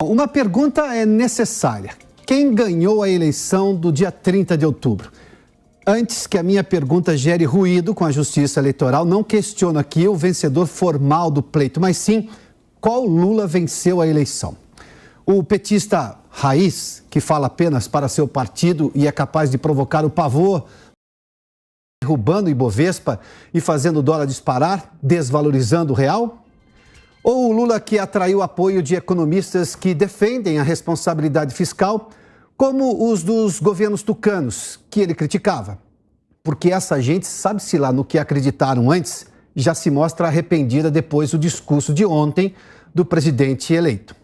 Bom, uma pergunta é necessária. Quem ganhou a eleição do dia 30 de outubro? Antes que a minha pergunta gere ruído com a Justiça Eleitoral, não questiono aqui o vencedor formal do pleito, mas sim qual Lula venceu a eleição. O petista raiz, que fala apenas para seu partido e é capaz de provocar o pavor, derrubando o Ibovespa e fazendo o dólar disparar, desvalorizando o real? Ou o Lula que atraiu apoio de economistas que defendem a responsabilidade fiscal, como os dos governos tucanos, que ele criticava? Porque essa gente, sabe-se lá no que acreditaram antes, já se mostra arrependida depois do discurso de ontem do presidente eleito.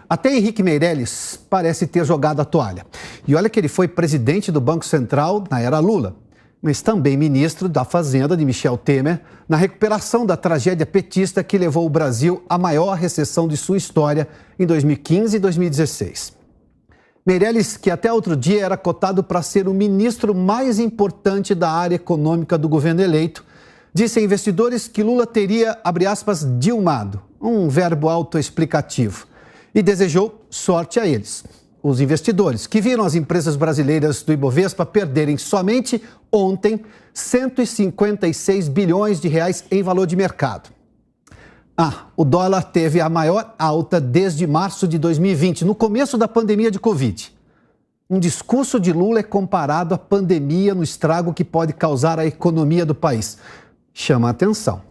Até Henrique Meirelles parece ter jogado a toalha. E olha que ele foi presidente do Banco Central na era Lula, mas também ministro da Fazenda de Michel Temer, na recuperação da tragédia petista que levou o Brasil à maior recessão de sua história em 2015 e 2016. Meirelles, que até outro dia era cotado para ser o ministro mais importante da área econômica do governo eleito, disse a investidores que Lula teria, abre aspas, dilmado, um verbo autoexplicativo, e desejou sorte a eles. Os investidores, que viram as empresas brasileiras do Ibovespa perderem somente ontem 156 bilhões de reais em valor de mercado. O dólar teve a maior alta desde março de 2020, no começo da pandemia de Covid. Um discurso de Lula é comparado à pandemia no estrago que pode causar à economia do país. Chama a atenção.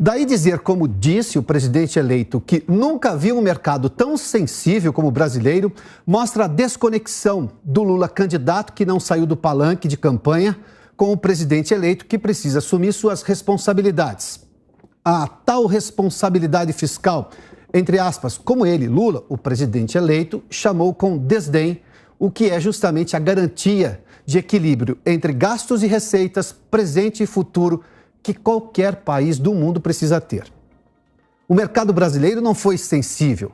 Daí dizer, como disse o presidente eleito, que nunca viu um mercado tão sensível como o brasileiro, mostra a desconexão do Lula candidato que não saiu do palanque de campanha com o presidente eleito que precisa assumir suas responsabilidades. A tal responsabilidade fiscal, entre aspas, como ele, Lula, o presidente eleito, chamou com desdém, o que é justamente a garantia de equilíbrio entre gastos e receitas, presente e futuro, que qualquer país do mundo precisa ter. O mercado brasileiro não foi sensível.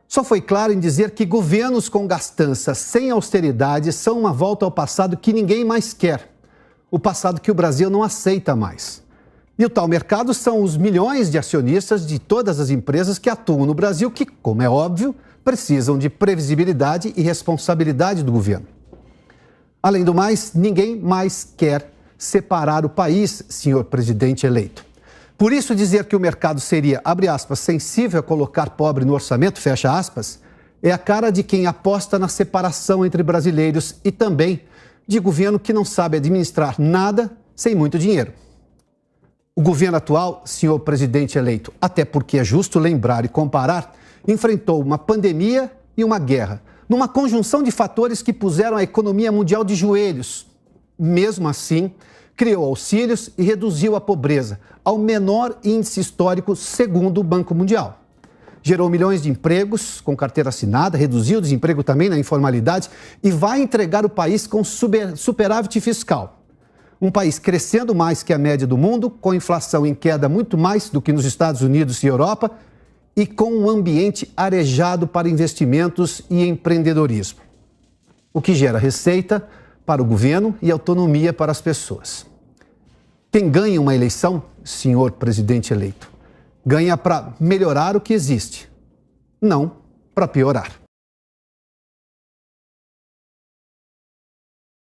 Só foi claro em dizer que governos com gastança sem austeridade são uma volta ao passado que ninguém mais quer. O passado que o Brasil não aceita mais. E o tal mercado são os milhões de acionistas de todas as empresas que atuam no Brasil que, como é óbvio, precisam de previsibilidade e responsabilidade do governo. Além do mais, ninguém mais quer separar o país, senhor presidente eleito. Por isso, dizer que o mercado seria, abre aspas, sensível a colocar pobre no orçamento, fecha aspas, é a cara de quem aposta na separação entre brasileiros e também de governo que não sabe administrar nada sem muito dinheiro. O governo atual, senhor presidente eleito, até porque é justo lembrar e comparar, enfrentou uma pandemia e uma guerra, numa conjunção de fatores que puseram a economia mundial de joelhos. Mesmo assim, criou auxílios e reduziu a pobreza ao menor índice histórico, segundo o Banco Mundial. Gerou milhões de empregos com carteira assinada, reduziu o desemprego também na informalidade e vai entregar o país com superávit fiscal. Um país crescendo mais que a média do mundo, com inflação em queda muito mais do que nos Estados Unidos e Europa e com um ambiente arejado para investimentos e empreendedorismo. O que gera receita para o governo e autonomia para as pessoas. Quem ganha uma eleição, senhor presidente eleito, ganha para melhorar o que existe, não para piorar.